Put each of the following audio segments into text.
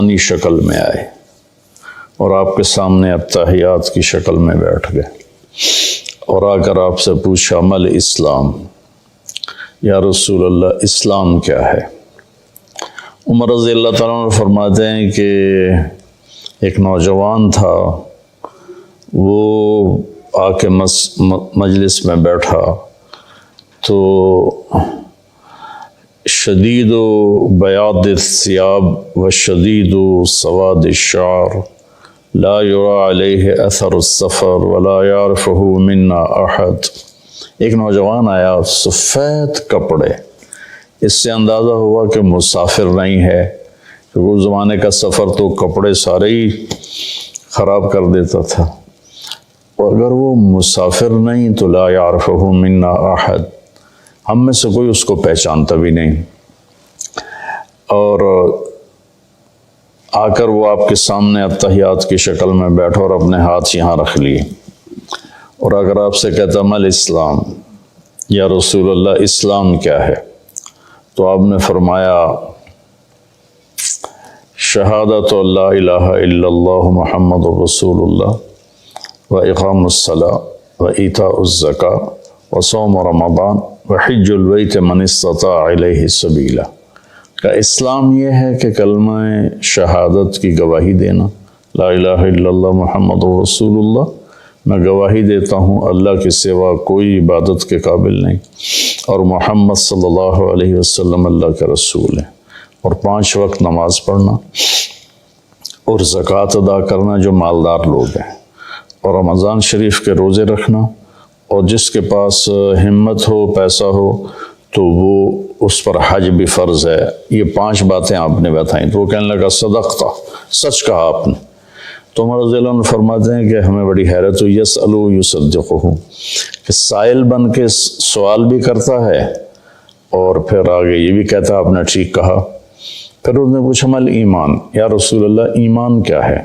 اپنی شکل میں آئے اور آپ کے سامنے اتحیات کی شکل میں بیٹھ گئے اور آ کر آپ سے پوچھا مل اسلام، یا رسول اللہ اسلام کیا ہے؟ عمر رضی اللہ تعالیٰ عنہ فرماتے ہیں کہ ایک نوجوان تھا، وہ آ کے مجلس میں بیٹھا تو شدید بیاض الثياب وشدید سواد الشعر لا يرى علیہ اثر السفر ولا يعرفه منا احد۔ ایک نوجوان آیا سفید کپڑے، اس سے اندازہ ہوا کہ مسافر نہیں ہے، کیونکہ اس زمانے کا سفر تو کپڑے سارے ہی خراب کر دیتا تھا، اور اگر وہ مسافر نہیں تو لا يعرفه منا احد، ہم میں سے کوئی اس کو پہچانتا بھی نہیں۔ اور آ کر وہ آپ کے سامنے اتحیات کی شکل میں بیٹھا اور اپنے ہاتھ یہاں رکھ لیے، اور اگر آپ سے کہتا مل اسلام، یا رسول اللہ اسلام کیا ہے؟ تو آپ نے فرمایا شہادت لا الہ الا اللہ محمد رسول اللہ و اقام الصلاۃ و ایتاء الزکاۃ و صوم رمضان و حج البیت من استطاع الیہ سبیلا۔ کا اسلام یہ ہے کہ کلمہ شہادت کی گواہی دینا، لا الہ الا اللہ محمد رسول اللہ، میں گواہی دیتا ہوں اللہ کے سوا کوئی عبادت کے قابل نہیں، اور محمد صلی اللہ علیہ وسلم اللہ کے رسول ہیں، اور 5 وقت نماز پڑھنا اور زکوٰۃ ادا کرنا جو مالدار لوگ ہیں، اور رمضان شریف کے روزے رکھنا، اور جس کے پاس ہمت ہو پیسہ ہو تو وہ اس پر حج بھی فرض ہے۔ یہ 5 باتیں آپ نے بتائیں تو وہ کہنے لگا صدقتا، سچ کہا آپ نے۔ تو عمر رضی اللہ عنہ فرماتے ہیں کہ ہمیں بڑی حیرت ہوئی، یسألو یصدقہ، کہ سائل بن کے سوال بھی کرتا ہے اور پھر آگے یہ بھی کہتا ہے آپ نے ٹھیک کہا۔ پھر اس نے پوچھا مل ایمان، یا رسول اللہ ایمان کیا ہے؟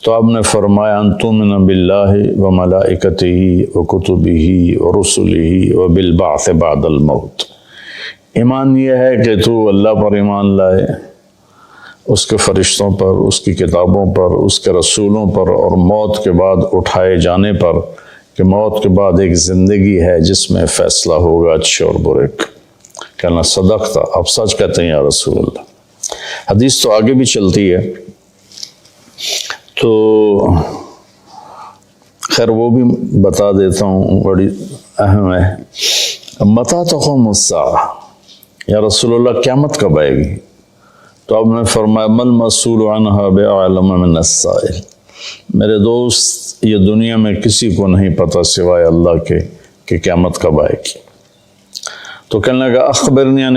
تو آپ نے فرمایا ان تؤمن باللہ و ملائکتہ و کتبہ و رسلہ و بالبعث بعد الموت۔ ایمان یہ ہے کہ تو اللہ پر ایمان لائے، اس کے فرشتوں پر، اس کی کتابوں پر، اس کے رسولوں پر، اور موت کے بعد اٹھائے جانے پر، کہ موت کے بعد ایک زندگی ہے جس میں فیصلہ ہوگا اچھے اور برے کا۔ کہنا صدقتا، آپ سچ کہتے ہیں یا رسول اللہ۔ حدیث تو آگے بھی چلتی ہے، تو خیر وہ بھی بتا دیتا ہوں، بڑی اہم ہے۔ متی تقوم الساعہ، یا رسول اللہ قیامت کب آئے گی؟ تو آپ نے فرمایا مل مسئول عنہا بعلم من السائل، میرے دوست یہ دنیا میں کسی کو نہیں پتہ سوائے اللہ کے کہ قیامت کب آئے گی۔ تو کہنے لگا اخبرنی عن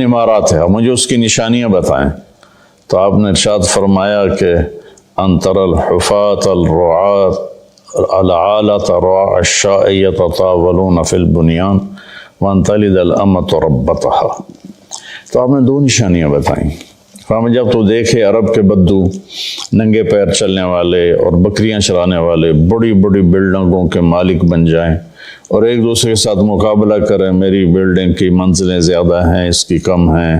اماراتها، مجھے اس کی نشانیاں بتائیں۔ تو آپ نے ارشاد فرمایا کہ ان تری الحفاة الرعاة العالة رعاء الشاء يتطاولون في البنيان وان تلد الامة ربتها۔ تو آپ نے 2 نشانیاں بتائیں۔ فرمایا جب تو دیکھے عرب کے بدو ننگے پیر چلنے والے اور بکریاں چرانے والے بڑی بڑی بلڈنگوں کے مالک بن جائیں اور ایک دوسرے کے ساتھ مقابلہ کریں، میری بلڈنگ کی منزلیں زیادہ ہیں، اس کی کم ہیں،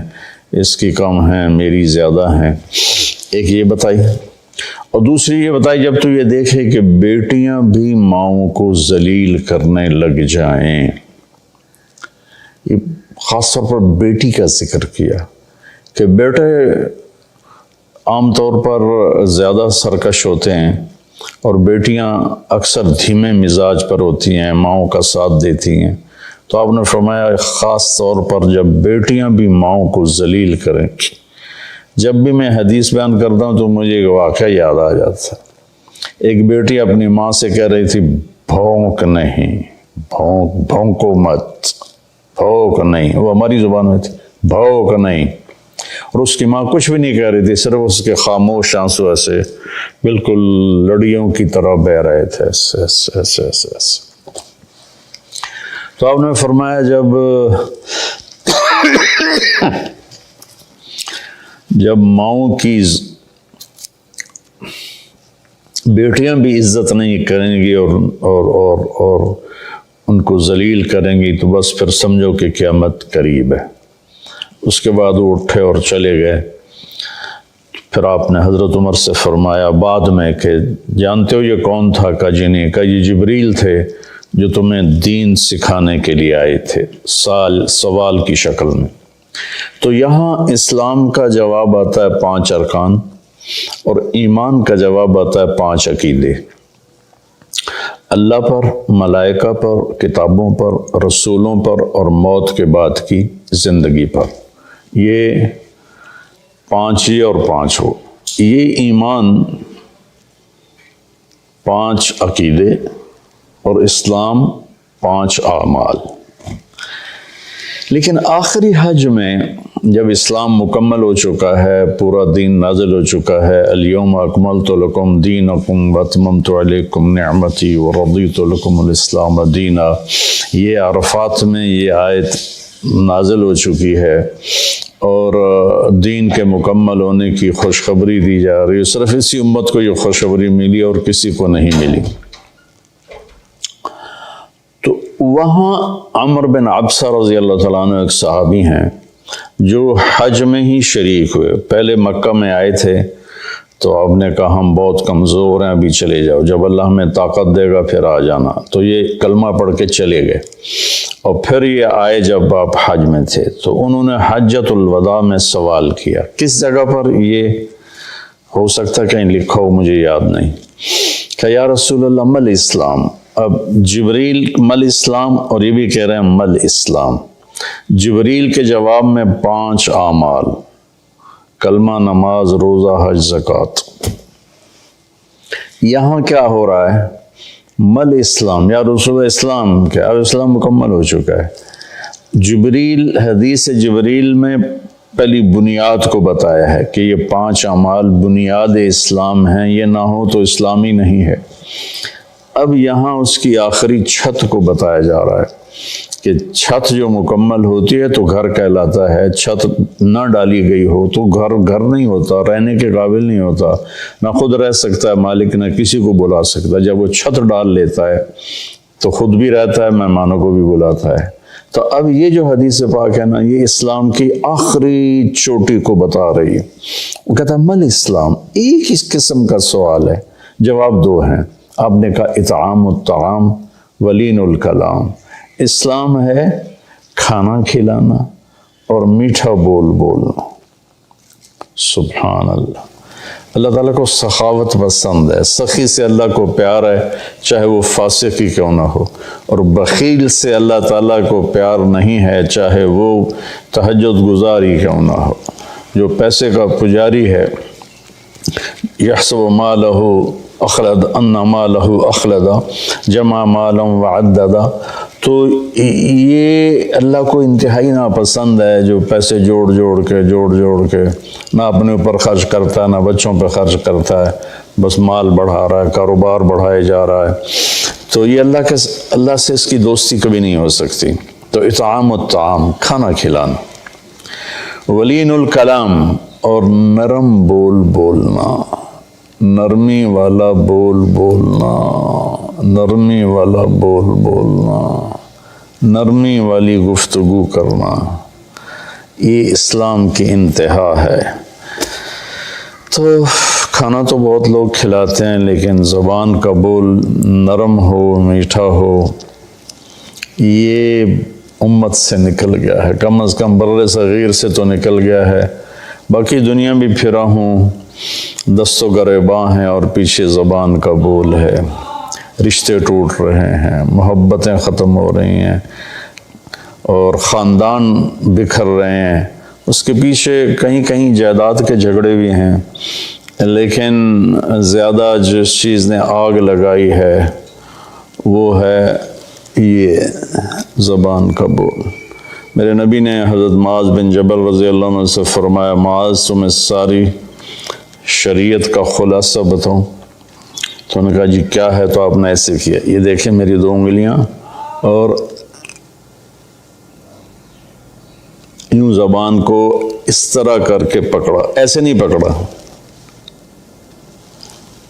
اس کی کم ہیں، میری زیادہ ہیں، ایک یہ بتائی۔ اور دوسری یہ بتائی جب تو یہ دیکھے کہ بیٹیاں بھی ماؤں کو ذلیل کرنے لگ جائیں، یہ خاص طور پر بیٹی کا ذکر کیا کہ بیٹے عام طور پر زیادہ سرکش ہوتے ہیں اور بیٹیاں اکثر دھیمے مزاج پر ہوتی ہیں، ماؤں کا ساتھ دیتی ہیں۔ تو آپ نے فرمایا خاص طور پر جب بیٹیاں بھی ماؤں کو ذلیل کریں۔ جب بھی میں حدیث بیان کرتا ہوں تو مجھے ایک واقعہ یاد آ جاتا ہے۔ ایک بیٹی اپنی ماں سے کہہ رہی تھی بھونک نہیں، بھونکو مت، بھونک نہیں، وہ ہماری زبان میں تھی بھونک نہیں، اور اس کی ماں کچھ بھی نہیں کہہ رہی تھی، صرف اس کے خاموش آنسو ایسے بالکل لڑیوں کی طرح بہہ رہے تھے، ایسے ایسے ایسے ایسے ایسے۔ تو آپ نے فرمایا جب ماؤں کی بیٹیاں بھی عزت نہیں کریں گی اور ان کو ذلیل کریں گی تو بس پھر سمجھو کہ قیامت قریب ہے۔ اس کے بعد وہ اٹھے اور چلے گئے۔ پھر آپ نے حضرت عمر سے فرمایا بعد میں کہ جانتے ہو یہ کون تھا؟ کہا جی نہیں۔ کہا یہ جبریل تھے جو تمہیں دین سکھانے کے لیے آئے تھے، سوال کی شکل میں۔ تو یہاں اسلام کا جواب آتا ہے 5 ارکان، اور ایمان کا جواب آتا ہے 5 عقیدے، اللہ پر، ملائکہ پر، کتابوں پر، رسولوں پر، اور موت کے بعد کی زندگی پر۔ یہ 5 یہ اور 5 ہو، یہ ایمان 5 عقیدے اور اسلام 5 اعمال۔ لیکن آخری حج میں جب اسلام مکمل ہو چکا ہے، پورا دین نازل ہو چکا ہے، الیوم اکملت لکم دینکم واتممت علیکم نعمتی ورضیت لکم الاسلام دینا، یہ عرفات میں یہ آیت نازل ہو چکی ہے اور دین کے مکمل ہونے کی خوشخبری دی جا رہی ہے۔ صرف اسی امت کو یہ خوشخبری ملی اور کسی کو نہیں ملی۔ تو وہاں عمر بن عبسہ رضی اللہ تعالیٰ عنہ ایک صحابی ہیں جو حج میں ہی شریک ہوئے۔ پہلے مکہ میں آئے تھے تو آپ نے کہا ہم بہت کمزور ہیں، ابھی چلے جاؤ، جب اللہ ہمیں طاقت دے گا پھر آ جانا۔ تو یہ کلمہ پڑھ کے چلے گئے، اور پھر یہ آئے جب آپ حج میں تھے تو انہوں نے حجۃ الوداع میں سوال کیا۔ کس جگہ پر یہ ہو سکتا کہیں لکھا ہو، مجھے یاد نہیں، کہ یا رسول اللہ مل اسلام؟ اب جبریل مل اسلام، اور یہ بھی کہہ رہے ہیں مل اسلام۔ جبریل کے جواب میں 5 اعمال، کلمہ، نماز، روزہ، حج، زکوٰۃ۔ یہاں کیا ہو رہا ہے؟ مل اسلام، یا رسول اسلام کیا؟ اب اسلام مکمل ہو چکا ہے۔ جبریل، حدیث جبریل میں پہلی بنیاد کو بتایا ہے کہ یہ 5 اعمال بنیاد اسلام ہیں، یہ نہ ہو تو اسلامی نہیں ہے۔ اب یہاں اس کی آخری چھت کو بتایا جا رہا ہے کہ چھت جو مکمل ہوتی ہے تو گھر کہلاتا ہے، چھت نہ ڈالی گئی ہو تو گھر نہیں ہوتا، رہنے کے قابل نہیں ہوتا، نہ خود رہ سکتا ہے مالک، نہ کسی کو بلا سکتا۔ جب وہ چھت ڈال لیتا ہے تو خود بھی رہتا ہے، مہمانوں کو بھی بلاتا ہے۔ تو اب یہ جو حدیث پاک ہے نا، یہ اسلام کی آخری چوٹی کو بتا رہی ہے۔ وہ کہتا ہے مل اسلام، ایک اس قسم کا سوال ہے، جواب 2 ہیں۔ آپ نے کہا اطعام الطعام ولین الکلام، اسلام ہے کھانا کھلانا اور میٹھا بول بولنا۔ سبحان اللہ، اللہ تعالیٰ کو سخاوت پسند ہے، سخی سے اللہ کو پیار ہے، چاہے وہ فاسق ہی کیوں نہ ہو، اور بخیل سے اللہ تعالیٰ کو پیار نہیں ہے، چاہے وہ تہجد گزار ہی کیوں نہ ہو۔ جو پیسے کا پجاری ہے، یحسب مالہ اخلد ان مالہ اخلدا جمع مالا وعددا، تو یہ اللہ کو انتہائی ناپسند ہے جو پیسے جوڑ جوڑ کے نہ اپنے اوپر خرچ کرتا ہے، نہ بچوں پہ خرچ کرتا ہے، بس مال بڑھا رہا ہے، کاروبار بڑھائے جا رہا ہے۔ تو یہ اللہ سے اس کی دوستی کبھی نہیں ہو سکتی۔ تو اطعام الطعام، کھانا کھلانا، ولین الکلام، اور نرم بول بولنا، نرمی والا بول بولنا، نرمی والا بول بولنا، نرمی والی گفتگو کرنا، یہ اسلام کی انتہا ہے۔ تو کھانا تو بہت لوگ کھلاتے ہیں، لیکن زبان کا بول نرم ہو، میٹھا ہو، یہ امت سے نکل گیا ہے، کم از کم بر صغیر سے تو نکل گیا ہے۔ باقی دنیا بھی پھرا ہوں، دست و گریباں ہیں اور پیچھے زبان کا بول ہے، رشتے ٹوٹ رہے ہیں، محبتیں ختم ہو رہی ہیں، اور خاندان بکھر رہے ہیں۔ اس کے پیچھے کہیں کہیں جائیداد کے جھگڑے بھی ہیں، لیکن زیادہ جس چیز نے آگ لگائی ہے وہ ہے یہ زبان کا بول۔ میرے نبی نے حضرت معاذ بن جبل رضی اللہ عنہ سے فرمایا، معاذ تمہیں ساری شریعت کا خلاصہ بتاؤں؟ تو انہوں نے کہا جی کیا ہے؟ تو آپ نے ایسے کیا، یہ دیکھیں میری 2 انگلیاں، اور یوں زبان کو اس طرح کر کے پکڑا، ایسے نہیں پکڑا،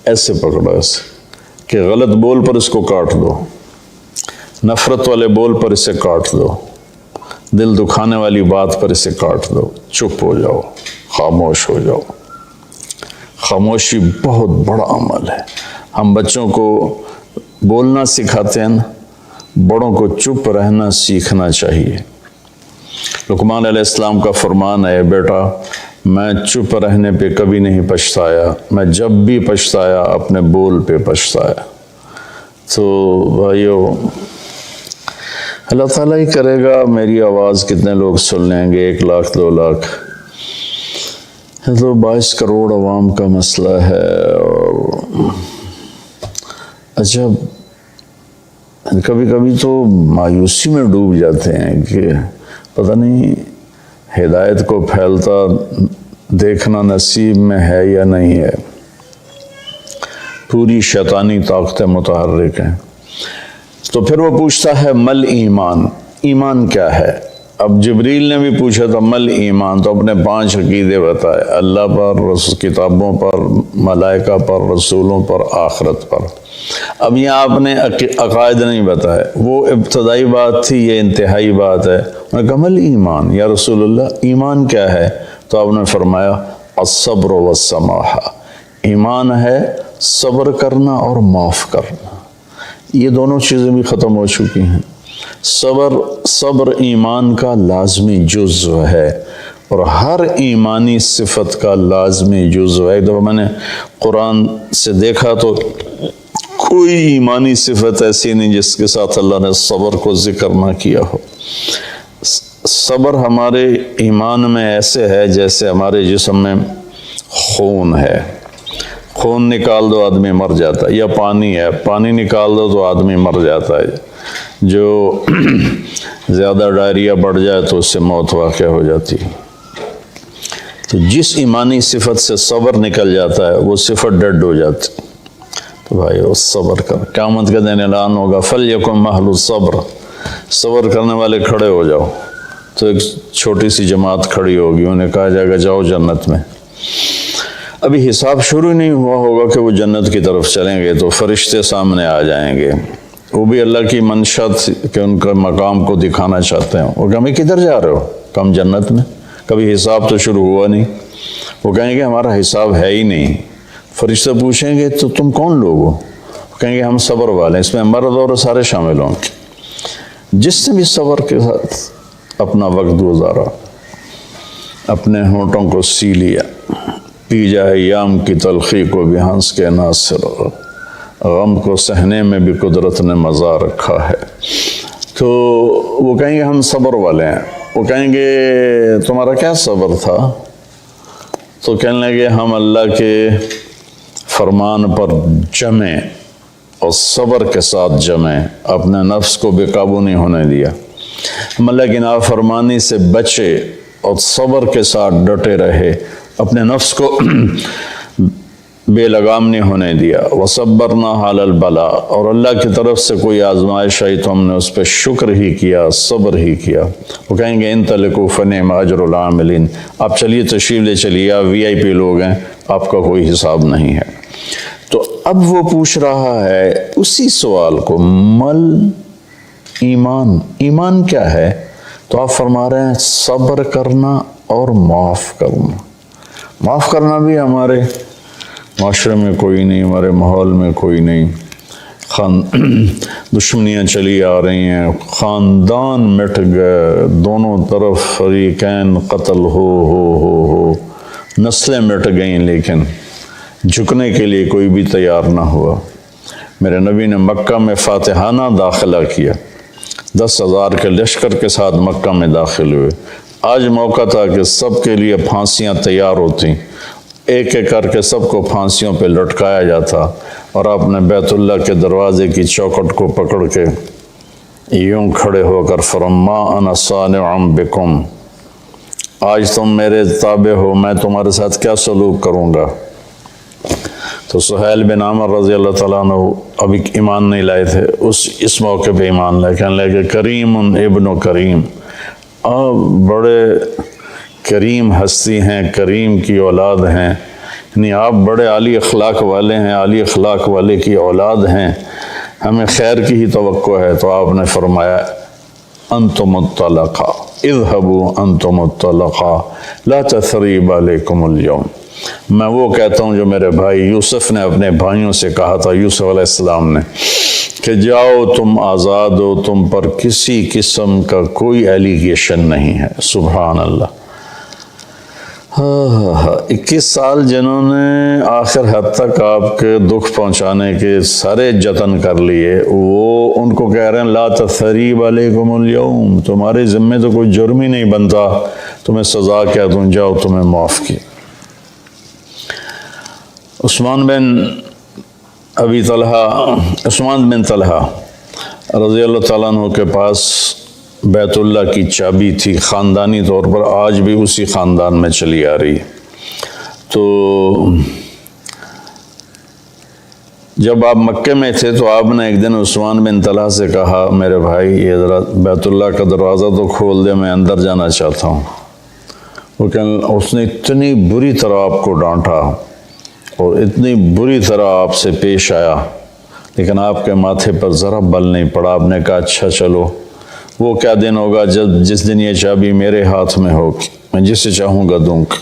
ایسے پکڑا، ایسے کہ غلط بول پر اس کو کاٹ دو، نفرت والے بول پر اسے کاٹ دو، دل دکھانے والی بات پر اسے کاٹ دو، چپ ہو جاؤ، خاموش ہو جاؤ۔ خاموشی بہت بڑا عمل ہے۔ ہم بچوں کو بولنا سکھاتے ہیں، بڑوں کو چپ رہنا سیکھنا چاہیے۔ لقمان علیہ السلام کا فرمان ہے، بیٹا میں چپ رہنے پہ کبھی نہیں پچھتایا، میں جب بھی پچھتایا اپنے بول پہ پچھتایا۔ تو بھائیو، اللہ تعالیٰ ہی کرے گا میری آواز کتنے لوگ سن لیں گے، 1 لاکھ 2 لاکھ، تو 22 کروڑ عوام کا مسئلہ ہے۔ اور عجب، کبھی کبھی تو مایوسی میں ڈوب جاتے ہیں کہ پتہ نہیں ہدایت کو پھیلتا دیکھنا نصیب میں ہے یا نہیں ہے۔ پوری شیطانی طاقتیں متحرک ہیں۔ تو پھر وہ پوچھتا ہے مل ایمان، ایمان کیا ہے؟ اب جبریل نے بھی پوچھا تھا مل ایمان، تو اپنے 5 عقیدے بتائے، اللہ پر، کتابوں پر، ملائکہ پر، رسولوں پر، آخرت پر۔ اب یہاں آپ نے عقائد نہیں بتائے، وہ ابتدائی بات تھی، یہ انتہائی بات ہے۔ انہوں نے کہا مل ایمان، یا رسول اللہ ایمان کیا ہے؟ تو آپ نے فرمایا الصبر والسماحہ، ایمان ہے صبر کرنا اور معاف کرنا۔ یہ دونوں چیزیں بھی ختم ہو چکی ہیں۔ صبر ایمان کا لازمی جزو ہے، اور ہر ایمانی صفت کا لازمی جزو ہے۔ ایک دفعہ میں نے قرآن سے دیکھا تو کوئی ایمانی صفت ایسی نہیں جس کے ساتھ اللہ نے صبر کو ذکر نہ کیا ہو۔ صبر ہمارے ایمان میں ایسے ہے جیسے ہمارے جسم میں خون ہے، خون نکال دو آدمی مر جاتا ہے، یا پانی ہے، پانی نکال دو تو آدمی مر جاتا ہے۔ جو زیادہ ڈائریا بڑھ جائے تو اس سے موت واقع ہو جاتی ہے۔ تو جس ایمانی صفت سے صبر نکل جاتا ہے وہ صفت ڈیڈ ہو جاتی۔ تو بھائی وہ صبر کر، قیامت کے دن اعلان ہوگا فَلْيَكُنْ مَحْلُ الصَّبْرِ، صبر کرنے والے کھڑے ہو جاؤ۔ تو ایک چھوٹی سی جماعت کھڑی ہوگی، انہیں کہا جائے گا جاؤ جنت میں۔ ابھی حساب شروع نہیں ہوا ہوگا کہ وہ جنت کی طرف چلیں گے، تو فرشتے سامنے آ جائیں گے، وہ بھی اللہ کی منشا کہ ان کا مقام کو دکھانا چاہتے ہیں۔ وہ کہیں کدھر جا رہے ہو؟ کم جنت میں، کبھی حساب تو شروع ہوا نہیں۔ وہ کہیں گے ہمارا حساب ہے ہی نہیں۔ فرشتے پوچھیں گے تو تم کون لوگ ہو؟ کہیں گے ہم صبر والے ہیں، اس میں مرد اور سارے شامل ہوں گے۔ جس نے بھی صبر کے ساتھ اپنا وقت گزارا، اپنے ہونٹوں کو سی لیا، پی جائے ایام کی تلخی کو بھی ہنس کے ناصر، غم کو سہنے میں بھی قدرت نے مزہ رکھا ہے، تو وہ کہیں گے ہم صبر والے ہیں۔ وہ کہیں گے تمہارا کیا صبر تھا؟ تو کہنے لگے ہم اللہ کے فرمان پر جمے اور صبر کے ساتھ جمے، اپنے نفس کو بے قابو نہیں ہونے دیا، ہم اللہ کی نافرمانی سے بچے اور صبر کے ساتھ ڈٹے رہے، اپنے نفس کو بے لگام نہیں ہونے دیا۔ وَصَبَّرْنَا عَلَى الْبَلَاءِ، اور اللہ کی طرف سے کوئی آزمائش آئی تو ہم نے اس پہ شکر ہی کیا، صبر ہی کیا۔ وہ کہیں گے انطلقوا فنعم اجر العاملین، آپ چلیے تشریف لے چلیے، آپ VIP لوگ ہیں، آپ کا کوئی حساب نہیں ہے۔ تو اب وہ پوچھ رہا ہے اسی سوال کو، مل ایمان، ایمان کیا ہے؟ تو آپ فرما رہے ہیں صبر کرنا اور معاف کرنا۔ معاف کرنا بھی ہمارے معاشرے میں کوئی نہیں، ہمارے ماحول میں کوئی نہیں۔ دشمنیاں چلی آ رہی ہیں، خاندان مٹ گئے، دونوں طرف فریقین قتل ہو، نسلیں مٹ گئیں، لیکن جھکنے کے لیے کوئی بھی تیار نہ ہوا۔ میرے نبی نے مکہ میں فاتحانہ داخلہ کیا، 10,000 کے لشکر کے ساتھ مکہ میں داخل ہوئے۔ آج موقع تھا کہ سب کے لیے پھانسیاں تیار ہوتی، ایک ایک کر کے سب کو پھانسیوں پہ لٹکایا جاتا، اور آپ نے بیت اللہ کے دروازے کی چوکھٹ کو پکڑ کے یوں کھڑے ہو کر فرما انا صانع بکم، آج تم میرے تابع ہو، میں تمہارے ساتھ کیا سلوک کروں گا۔ تو سہیل بن عمر رضی اللہ تعالیٰ عنہ ابھی ایمان نہیں لائے تھے، اس موقع پہ ایمان لائے، کہنے لگے کریم ابن کریم، آپ بڑے کریم ہستی ہیں، کریم کی اولاد ہیں، یعنی آپ بڑے عالی اخلاق والے ہیں، عالی اخلاق والے کی اولاد ہیں، ہمیں خیر کی ہی توقع ہے۔ تو آپ نے فرمایا انتم الطلقاء، اذهبوا انتم الطلقاء لا تثریب علیکم اليوم۔ میں وہ کہتا ہوں جو میرے بھائی یوسف نے اپنے بھائیوں سے کہا تھا، یوسف علیہ السلام نے، کہ جاؤ تم آزاد ہو، تم پر کسی قسم کا کوئی ایلیگیشن نہیں ہے۔ سبحان اللہ۔ 21 سال جنہوں نے آخر حد تک آپ کے دکھ پہنچانے کے سارے جتن کر لیے، وہ ان کو کہہ رہے ہیں لا تثریب علیکم اليوم، تمہارے ذمے تو کوئی جرم ہی نہیں بنتا، تمہیں سزا کیا دوں، جاؤ تمہیں معاف کیا۔ عثمان بن طلحہ رضی اللہ تعالیٰ عنہ کے پاس بیت اللہ کی چابی تھی، خاندانی طور پر آج بھی اسی خاندان میں چلی آ رہی۔ تو جب آپ مکے میں تھے تو آپ نے ایک دن عثمان بن طلحہ سے کہا میرے بھائی یہ ذرا بیت اللہ کا دروازہ تو کھول دے، میں اندر جانا چاہتا ہوں۔ اس نے اتنی بری طرح آپ کو ڈانٹا اور اتنی بری طرح آپ سے پیش آیا، لیکن آپ کے ماتھے پر ذرا بل نہیں پڑا۔ آپ نے کہا اچھا چلو، وہ کیا دن ہوگا جس دن یہ چابی میرے ہاتھ میں ہوگی، میں جسے چاہوں گا دوں گا۔